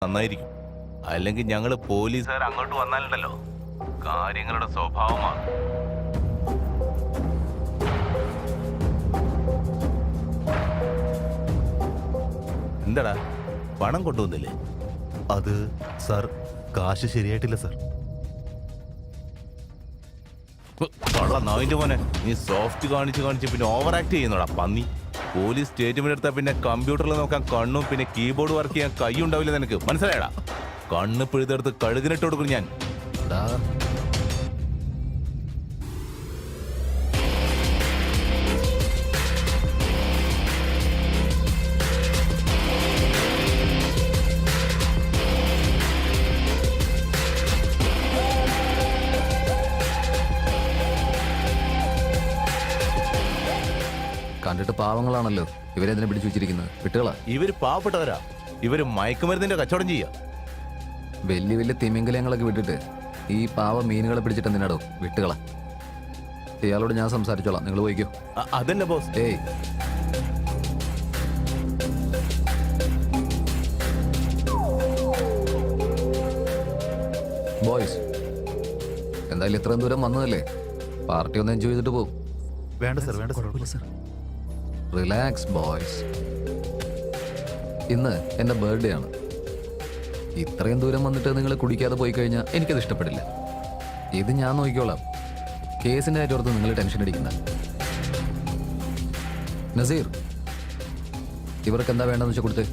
നന്നായിരിക്കും. അല്ലെങ്കിൽ ഞങ്ങൾ പോലീസുകാർ അങ്ങോട്ട് വന്നാലുണ്ടല്ലോ കാര്യങ്ങളുടെ സ്വഭാവമാണ്. എന്താടാ പണം കൊണ്ടുവന്നില്ലേ? അത് സാർ കാശ് ശരിയായിട്ടില്ല സാർ. നായിന്റെ മോനെ, നീ സോഫ്റ്റ് കാണിച്ച് പിന്നെ ഓവർ ആക്ട് ചെയ്യുന്നോടാ പന്നി. പോലീസ് സ്റ്റേറ്റ്മെന്റ് എടുത്താൽ പിന്നെ കമ്പ്യൂട്ടറിൽ നോക്കാൻ കണ്ണും പിന്നെ കീബോർഡ് വർക്ക് ചെയ്യാൻ കൈ ഉണ്ടാവില്ല. നിനക്ക് മനസ്സിലായടാ? കണ്ണ് പിഴുതെടുത്ത് കഴുകിനിട്ട് കൊടുക്കും ഞാൻ. കണ്ടിട്ട് പാവങ്ങളാണല്ലോ, ഇവരെന്തിനെ പിടിച്ചു വെച്ചിരിക്കുന്നത്? വിട്ടുകളാ. ഇവര് പാവപ്പെട്ടവരാ. ഇവര് മയക്കുമരുന്നിന്റെ കച്ചവടം ചെയ്യാ. വലിയ വലിയ തിമിംഗലങ്ങളൊക്കെ വിട്ടിട്ട് ഈ പാവ മീനുകളെ പിടിച്ചിട്ട് എന്തിനാടോ? വിട്ടുകളാ. ഇയാളോട് ഞാൻ സംസാരിച്ചോളാം, നിങ്ങൾ പോയിക്കോ. അതല്ല ബോസ്. ഏയ്, ബോയ്സ്, എന്തായാലും ഇത്രയും ദൂരം വന്നതല്ലേ, പാർട്ടി ഒന്ന് എൻജോയ് ചെയ്തിട്ട് പോകും. വേണ്ട സാർ, വേണ്ട സാർ. Relax boys. ഇന്ന് എൻ്റെ ബർത്ത്ഡേ ആണ്. ഇത്രയും ദൂരം വന്നിട്ട് നിങ്ങൾ കുടിക്കാതെ പോയി കഴിഞ്ഞാൽ എനിക്കത് ഇഷ്ടപ്പെടില്ല. ഇത് ഞാൻ നോക്കിക്കോളാം. കേസിൻ്റെ കാര്യോർത്ത് നിങ്ങൾ ടെൻഷൻ അടിക്കുന്ന. നസീർ, ഇവർക്ക് എന്താ വേണ്ടെന്ന് വെച്ചാൽ കൊടുത്ത്.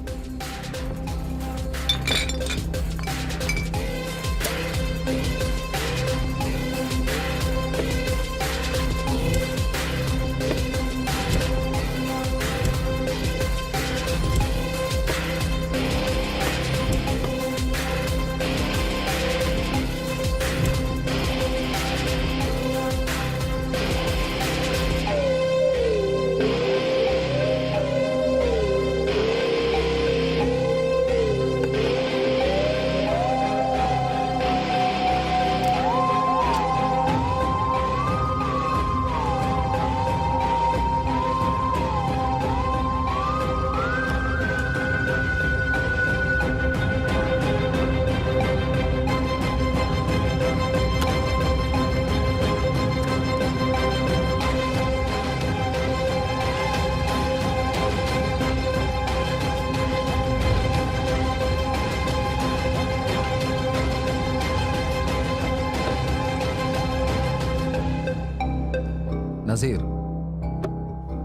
നസീർ,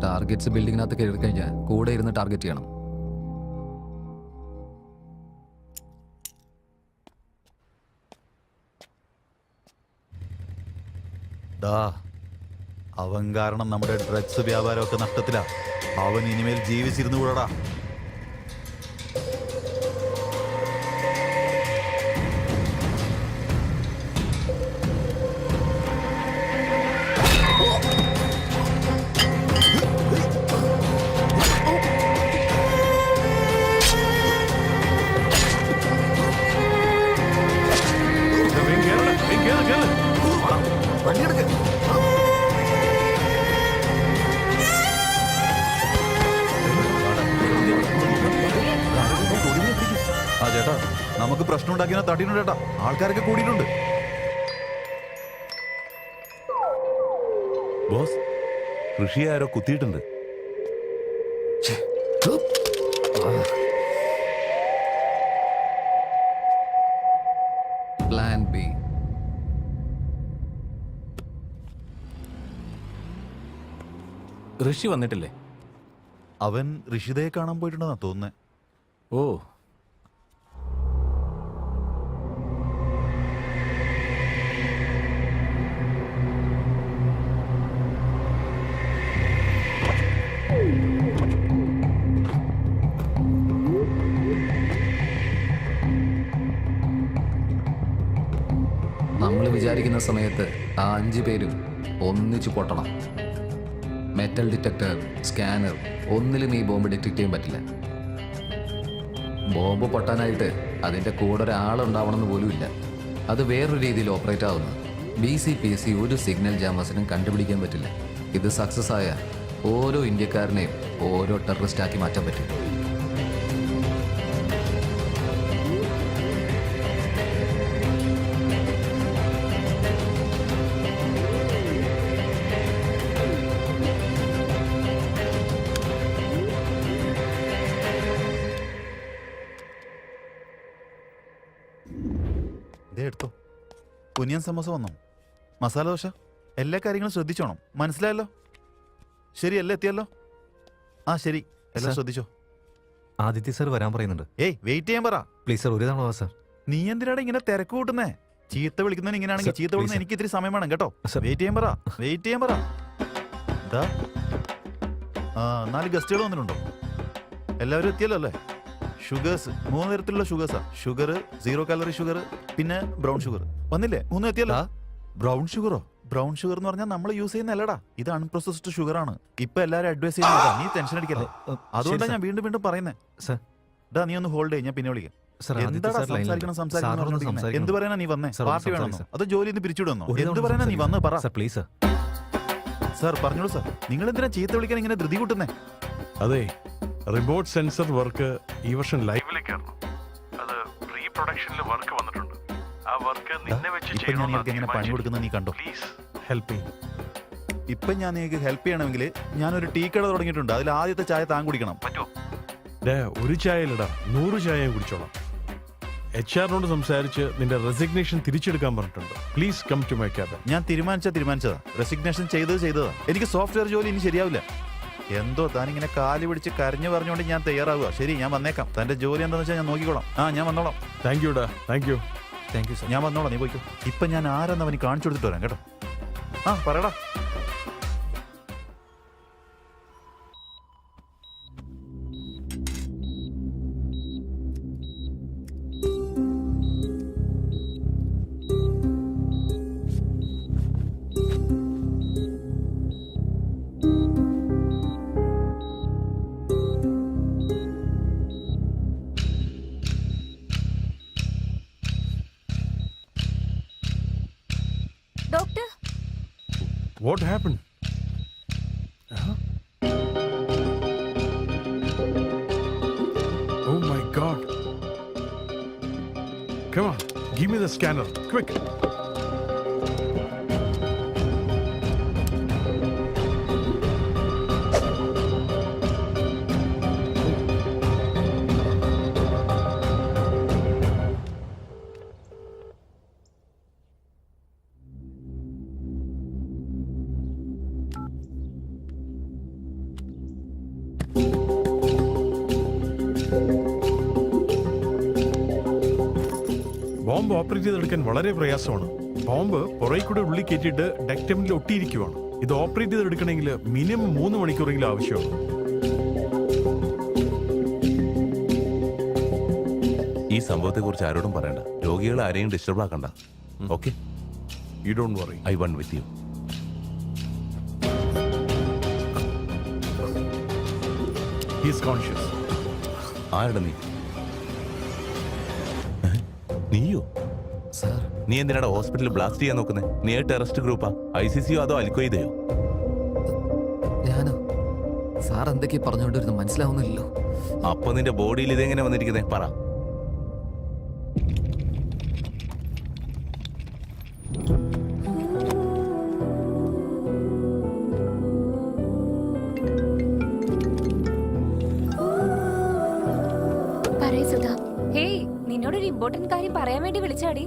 ടാർഗറ്റ്സ് ബിൽഡിങ്ങിനകത്ത് കയറി കഴിഞ്ഞാൽ കൂടെ ഇരുന്ന് ടാർഗറ്റ് ചെയ്യണം. അവൻ കാരണം നമ്മുടെ ഡ്രഗ്സ് വ്യാപാരമൊക്കെ നഷ്ടത്തിലാ. അവൻ ഇനിമേൽ ജീവിച്ചിരുന്നു കൂടാ. ചേട്ടാ, നമുക്ക് പ്രശ്നം ഉണ്ടാക്കിയ തട്ടിയിട്ടുണ്ട് ചേട്ടാ. ആൾക്കാരൊക്കെ കൂടിയിട്ടുണ്ട്. ബോസ്, കൃഷിയെ ആരോ കുത്തിയിട്ടുണ്ട്. Plan B. ഋഷി വന്നിട്ടില്ലേ? അവൻ ഋഷിതയെ കാണാൻ പോയിട്ടുണ്ടെന്നാ തോന്നുന്നേ. ഓ, നമ്മൾ വിചാരിക്കുന്ന സമയത്ത് ആ 5 പേരും ഒന്നിച്ചു പൊട്ടണം. മെറ്റൽ ഡിറ്റക്ടർ, സ്കാനർ, ഒന്നിലും ഈ ബോംബ് ഡിറ്റക്ട് ചെയ്യാൻ പറ്റില്ല. ബോംബ് പൊട്ടാനായിട്ട് അതിൻ്റെ കൂടെ ഒരാളുണ്ടാവണമെന്ന് പോലും ഇല്ല. അത് വേറൊരു രീതിയിൽ ഓപ്പറേറ്റ് ആവുന്നു. BCPC ഒരു സിഗ്നൽ ജാമേഴ്സിനും കണ്ടുപിടിക്കാൻ പറ്റില്ല. ഇത് സക്സസ് ആയ ഓരോ ഇന്ത്യക്കാരനെയും ഓരോ ടെററിസ്റ്റ് ആക്കി മാറ്റാൻ പറ്റും. ദേ എടുത്തോ. ഒനിയൻ സമോസ വന്നോ? മസാല ദോശ? എല്ലാ കാര്യങ്ങളും ശ്രദ്ധിച്ചോണം, മനസ്സിലായല്ലോ? ശരി, എല്ലാം എത്തിയല്ലോ? ആ ശരി, എല്ലാം സർ. ശ്രദ്ധിച്ചോ. ആദിത്യ സർ വരാൻ പറയുന്നുണ്ട്. ഏയ് വെയിറ്റ് ചെയ്യാൻ പറ. പ്ലീസ് സർ, ഒരു തവണ വാ സർ. നീ എന്തിനാണ് ഇങ്ങനെ തിരക്ക് കൂട്ടുന്നേ? ചീത്ത വിളിക്കുന്നതിന് ഇങ്ങനെയാണെങ്കിൽ സർ, ചീത്ത വിളിക്കുന്ന please, എനിക്ക് ഇത്തിരി സമയം വേണം കേട്ടോ. സർ. വെയിറ്റ് ചെയ്യാൻ പറ, വെയിറ്റ് ചെയ്യാൻ പറ. എന്താ 4 ഗസ്റ്റുകൾ വന്നിട്ടുണ്ടോ? എല്ലാവരും എത്തിയല്ലോ അല്ലേ? ഷുഗേഴ്സ് 3 തരത്തിലുള്ള ഷുഗേഴ്സാ. ഷുഗർ, 0 കാലറി ഷുഗർ, പിന്നെ ബ്രൗൺ ഷുഗർ. വന്നില്ലേ? 3 എത്തിയല്ലോ. ബ്രൗൺ ഷുഗറോ? ബ്രൗൺ ഷുഗർ എന്ന് പറഞ്ഞാൽ നമ്മൾ യൂസ് ചെയ്യുന്ന അല്ലടാ, ഇത് അൺപ്രോസസ്ഡ് ഷുഗർ ആണ്. ഇപ്പൊ എല്ലാവരും അഡ്വൈസ് ചെയ്യുന്നതാ. നീ ടെൻഷൻ അടിക്കല്ലേ. അതുകൊണ്ടാണ് ഞാൻ വീണ്ടും വീണ്ടും പറയുന്നത്. സർ. ഡാ നീ ഒന്ന് ഹോൾഡ് ചെയ്യും, ഞാൻ പിന്നെ വിളിക്കാം. സർ, ആദിത്യ എന്താടാ സർ ലൈനിലുണ്ട്. സംസാരിക്കണം സാറിനോട് പറഞ്ഞോണ്ടിരിക്കുന്നെ? സംസാരിക്കണം. എന്ത് പറയാനാ നീ വന്നേ? സർ, പാർട്ടി വേണമെന്നോ സംസാരിക്കാം. അതോ ജോലി നിന്ന് പിരിച്ചുവിടുന്നോ? ഒരു എന്ത് തവണ പറയാനാ നീ വന്ന് പറ. Sir, please sir. സാർ പറഞ്ഞോളൂ സാർ. നിങ്ങൾ എന്തിനാ ചീത്ത വിളിക്കാൻ ഇങ്ങനെ ധൃതി കൂട്ടുന്നേ? അതെ, റിമോട്ട് സെൻസർ വർക്ക് ഈ വർഷം ലൈവിലേക്കായിരുന്നു. അത് പ്രീ പ്രൊഡക്ഷനിൽ വർക്ക് വന്നിട്ടുണ്ട്. ആ വർക്ക് നിന്നെ വെച്ച് ഇപ്പൊ ഞാൻ നിങ്ങൾക്ക് എങ്ങനെ പണി കൊടുക്കുന്നത് നീ കണ്ടോ? Please help me. ഇപ്പൊ ഞാൻ നിങ്ങൾക്ക് ഹെൽപ്പ് ചെയ്യണമെങ്കിൽ ഞാനൊരു ടീ കട തുടങ്ങിയിട്ടുണ്ട്. അതിൽ ആദ്യത്തെ ചായ താൻ കുടിക്കണം. പറ്റുമോ? ഒരു ചായയിലിടാ, 100 ചായയും കുടിച്ചോളാം. HR സംസാരിച്ച് നിന്റെ റെസിഗ്നേഷൻ തിരിച്ചെടുക്കാൻ പറഞ്ഞിട്ടുണ്ട്. Please come to my cabin. ഞാൻ തീരുമാനിച്ചതാ. റെസിഗ്നേഷൻ ചെയ്തതാ. എനിക്ക് സോഫ്റ്റ്വെയർ ജോലി ഇനി ശരിയാവില്ല. എന്തോ താനിങ്ങനെ കാല് പിടിച്ച് കരഞ്ഞു പറഞ്ഞുകൊണ്ട് ഞാൻ തയ്യാറാവുക. ശരി, ഞാൻ വന്നേക്കാം. തന്റെ ജോലി എന്താണെന്ന് വെച്ചാൽ ഞാൻ നോക്കിക്കോളാം. ഞാൻ വന്നോളാം. താങ്ക് യു ഡാ, thank you. Thank you sir. ഞാൻ വന്നോളാം, നീ പോയിക്കോ. ഇപ്പൊ ഞാൻ ആരെന്ന് അവന് കാണിച്ചു കൊടുത്തിട്ട് വരാം കേട്ടോ. പറയടാ. Doctor, What happened? Oh my God. Come on, give me the scanner, quick. Bomb operate ചെയ്തെടുക്കാൻ വളരെ പ്രയാസമാണ്. ബോംബ് പുറകെ കൂടെ ഉള്ളിൽ കയറ്റിയിട്ട് ഡെക്ടമിൽ ഒട്ടിയിരിക്കുവാണ്. ഇത് ഓപ്പറേറ്റ് ചെയ്തെടുക്കണമെങ്കിൽ മിനിമം 3 മണിക്കൂറെങ്കിലും ആവശ്യമാണ്. ഈ സംഭവത്തെ കുറിച്ച് ആരോടും പറയണ്ട. രോഗികളെ ആരെയും ഡിസ്റ്റർബ് ആക്കണ്ട. Okay, you don't worry. I one with you. He is conscious. ആരുടെ നീ? നീയോ? സാർ, നീ എന്തിനാടാ ഹോസ്പിറ്റലിൽ ബ്ലാസ്റ്റ് ചെയ്യാൻ നോക്കുന്നത്? നീ ടെററിസ്റ്റ് ഗ്രൂപ്പാ? ICC അതോ അൽഖ്വയ്ദയോ? ഞാനോ? സാർ എന്തൊക്കെയാ പറഞ്ഞുകൊണ്ടിരുന്നു മനസ്സിലാവുന്നില്ലല്ലോ. അപ്പൊ നിന്റെ ബോഡിയിൽ ഇതെങ്ങനെ വന്നിരിക്കുന്നേ? പറ. പറയ് സുധാ. ഹേയ്, നിന്നോടൊരു ഇമ്പോർട്ടന്റ് കാര്യം പറയാൻ വേണ്ടി വിളിച്ചാടി.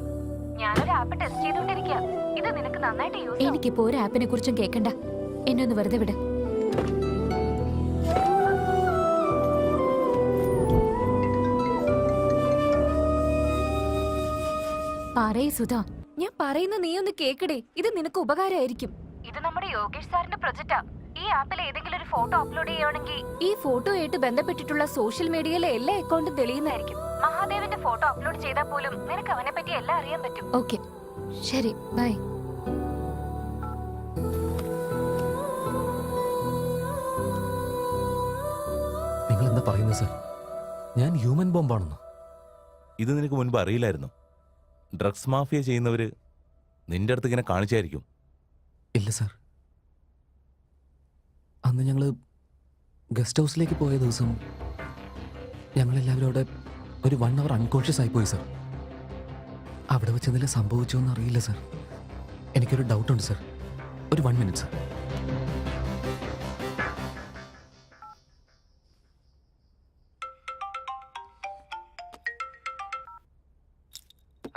ഞാനൊരു ആപ്പ് ടെസ്റ്റ് ചെയ്തോണ്ടിരിക്കുക. ഇത് നിനക്ക് നന്നായിട്ട് യൂസ് ആവും. എനിക്കിപ്പോ ഒരു ആപ്പിനെ കുറിച്ചും കേൾക്കണ്ട. എന്നെ ഒന്ന് വെറുതെ വിട്. പറയ് സുധാ. ഞാൻ പറയുന്ന നീ ഒന്ന് കേക്കടേ. ഇത് നിനക്ക് ഉപകാരമായിരിക്കും. ഇത് നമ്മുടെ യോഗേഷ് സാറിന്റെ പ്രൊജക്റ്റാ. ഈ ആപ്പിൽ ഏതെങ്കിലും ഒരു ഫോട്ടോ അപ്ലോഡ് ചെയ്യുകയാണെങ്കിൽ ഈ ഫോട്ടോ ആയിട്ട് ബന്ധപ്പെട്ടിട്ടുള്ള സോഷ്യൽ മീഡിയയിലെ എല്ലാ അക്കൗണ്ടും തെളിയുന്നതായിരിക്കും. മഹാദേവന്റെ ഫോട്ടോ അപ്ലോഡ് ചെയ്താൽ പോലും നിനക്ക് അവനെ പറ്റി എല്ലാം അറിയാൻ പറ്റും. ഓക്കെ, ശരി, ബൈ. നിങ്ങൾ എന്താ പറയുന്നത് സർ? ഞാൻ ഹ്യൂമൻ ബോംബാണെന്നോ? ഇത് നിനക്ക് മുൻപ് അറിയില്ലായിരുന്നു? ഡ്രഗ്സ് മാഫിയ ചെയ്യുന്നവര് നിന്റെ അടുത്ത് ഇങ്ങനെ കാണിച്ചായിരിക്കും. ഇല്ല സർ. അന്ന് ഞങ്ങൾ ഗസ്റ്റ് ഹൗസിലേക്ക് പോയ ദിവസം ഞങ്ങളെല്ലാവരും അവിടെ ഒരു 1 hour അൺകോൺഷ്യസ് ആയിപ്പോയി സർ. അവിടെ വെച്ച് എന്തെങ്കിലും സംഭവിച്ചോ എന്ന് അറിയില്ല സർ. എനിക്കൊരു ഡൗട്ടുണ്ട് സർ. ഒരു 1 minute സർ.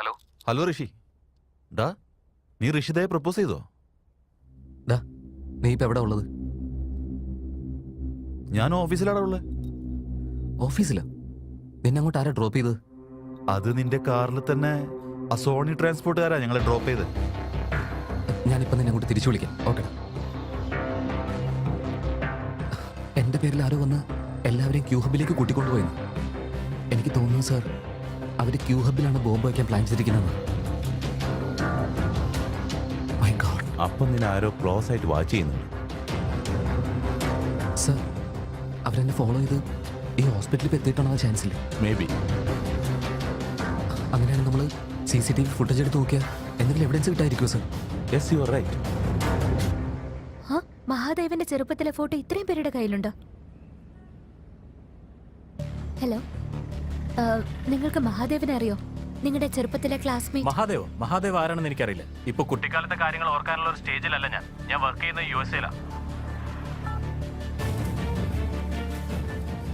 ഹലോ ഹലോ ഋഷി. ഡാ, നീ ഋഷിതയെ പ്രപ്പോസ് ചെയ്തോ? ഡാ നീ ഇപ്പം എവിടെ ഉള്ളത്? ഞാൻ ഓഫീസിലാടാ ഉള്ളത്. ഓഫീസിലോ? നിന്നെ അങ്ങോട്ട് ആരാ ഡ്രോപ്പ് ചെയ്തത്? അത് നിന്റെ കാറിൽ തന്നെ ആ സോണി ട്രാൻസ്പോർട്ടുകാരാ ഞങ്ങളെ ഡ്രോപ്പ് ചെയ്ത്. ഞാനിപ്പം നിന്നെ അങ്ങോട്ട് തിരിച്ചു വിളിക്കാം. ഓക്കെ. എൻ്റെ പേരിൽ ആരോ വന്ന് എല്ലാവരെയും ക്യൂ ഹബിലേക്ക് കൂട്ടിക്കൊണ്ടുപോയെന്ന് എനിക്ക് തോന്നുന്നു സാർ. അവർ ക്യൂ ഹബിലാണ് ബോംബ് വയ്ക്കാൻ പ്ലാൻ ചെയ്തിരിക്കുന്നത്. My god. അപ്പം നിന്നെ ആരോ ക്ലോസ് ആയിട്ട് വാച്ച് ചെയ്യുന്നുണ്ട്. സാർ അവരെന്നെ ഫോളോ ചെയ്ത് ഈ ഹോസ്പിറ്റലിൽ എത്തിയിട്ടുള്ള ചാൻസ് ഇല്ല. Maybe. അങ്ങനെയാണെങ്കിൽ നമ്മൾ CCTV ഫുട്ടേജ് എടുത്ത് നോക്കിയാൽ എന്തെങ്കിലും എവിഡൻസ് കിട്ടായിരിക്കുമോ sir? Yes, you are right. ആ മഹാദേവന്റെ ചെറുപ്പത്തിലെ ഫോട്ടോ ഇത്രയും പേരുടെ കയ്യിലുണ്ടോ? ഹലോ, നിങ്ങൾക്ക് മഹാദേവനെ അറിയോ? നിങ്ങളുടെ ചെറുപ്പത്തിലെ ക്ലാസ്മേറ്റ്. മഹാദേവ് ആരാണെന്ന് എനിക്കറിയില്ല. ഇപ്പൊ കുട്ടിക്കാലത്തെ കാര്യങ്ങൾ ഓർക്കാനുള്ള ഒരു സ്റ്റേജിലല്ല ഞാൻ വർക്ക് ചെയ്യുന്ന USA.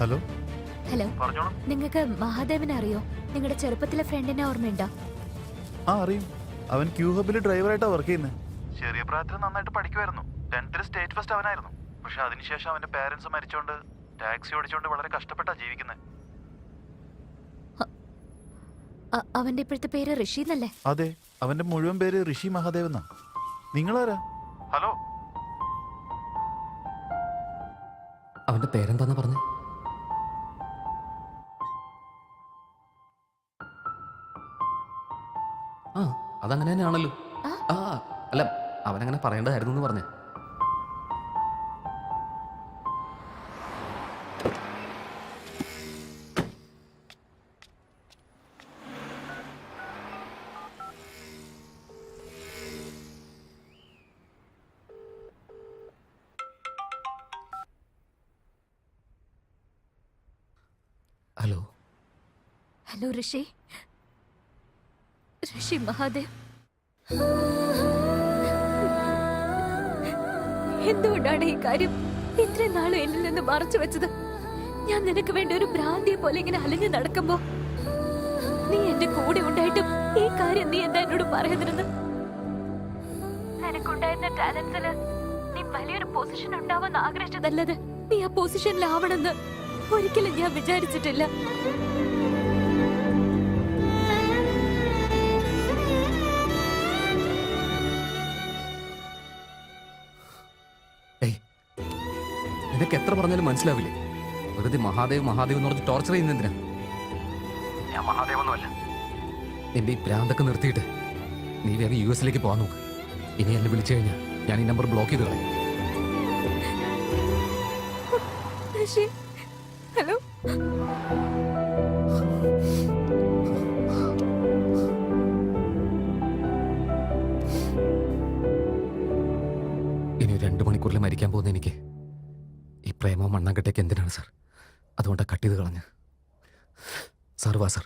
ഹലോ. ഹലോ, നിങ്ങൾക്ക് മഹാദേവനെ അറിയോ? നിങ്ങളുടെ ചെറുപ്പത്തിലെ ഫ്രണ്ടിനെ ഓർമ്മയുണ്ടോ? ആ അറിയും. അവൻ ക്യൂ ഹബിൽ ഡ്രൈവറായിട്ടാ വർക്ക് ചെയ്യുന്നത്. ചെറിയ പ്രായത്തിൽ നന്നായിട്ട് പഠിക്കുമായിരുന്നു. 10th state first അവനായിരുന്നു. പക്ഷെ അതിനുശേഷം അവന്റെ പേരൻസ് മരിച്ചോണ്ട് ടാക്സി ഓടിച്ചോണ്ട് വളരെ കഷ്ടപ്പെട്ടാ ജീവിക്കുന്നത്. അവന്റെ ഇപ്പോഴത്തെ പേര് ഋഷി എന്നല്ലേ? അതെ, അവന്റെ മുഴുവൻ പേര് ഋഷി മഹാദേവ് എന്നാ. നിങ്ങളാരാ? ഹലോ. അവൻ്റെ പേരെന്താന്നാ പറഞ്ഞേ? ആ അതങ്ങനെ തന്നെയാണല്ലോ. ആ അല്ല, അവനങ്ങനെ പറയേണ്ടതായിരുന്നു എന്ന് പറഞ്ഞേ. ഹലോ. ഹലോ ഋഷി. ഋഷി മഹാദേവ്, എന്തുകൊണ്ടാണ് ഈ കാര്യം ഇത്രയും നാളും എന്നിൽ നിന്ന് മറച്ചു വെച്ചത്? ഞാൻ നിനക്ക് വേണ്ടി ഒരു ഭ്രാന്തിയെ പോലെ ഇങ്ങനെ അലഞ്ഞു നടക്കുമ്പോ നീ എന്റെ കൂടെ ഉണ്ടായിട്ടും ഈ കാര്യം നീ എന്താ എന്നോട് പറയുന്നിരുന്നു? നിനക്കുണ്ടായിരുന്ന ടാലൻസിന് നീ വലിയൊരു പൊസിഷൻ ഉണ്ടാവാൻ ആഗ്രഹിച്ചതല്ലത്. നീ ആ പൊസിഷനിലാവണമെന്ന് ഒരിക്കലും ഞാൻ വിചാരിച്ചിട്ടില്ല. നിനക്ക് എത്ര പറഞ്ഞാലും മനസ്സിലാവില്ലേ? വെറുതെ മഹാദേവ് മഹാദേവ് എന്ന് പറഞ്ഞ് ടോർച്ചർ ചെയ്യുന്ന എന്തിനാ? ഞാൻ മഹാദേവൊന്നുമല്ല. നിന്റെ ഈ ഭ്രാന്തൊക്കെ നിർത്തിയിട്ട് നീ വേഗം US പോകാൻ നോക്ക്. ഇനി എന്നെ വിളിച്ചു കഴിഞ്ഞാൽ ഞാൻ ഈ നമ്പർ ബ്ലോക്ക് ചെയ്ത് കളയും. ഋഷി, ഹലോ. ഇനി 2 മണിക്കൂറിൽ മരിക്കാൻ പോകുന്ന എനിക്ക് ഈ പ്രേമവും മണ്ണാങ്കട്ടയൊക്കെ എന്തിനാണ് സാർ? അതുകൊണ്ടാണ് കട്ട് ചെയ്ത് കളഞ്ഞ്. സാർ വാ സാർ.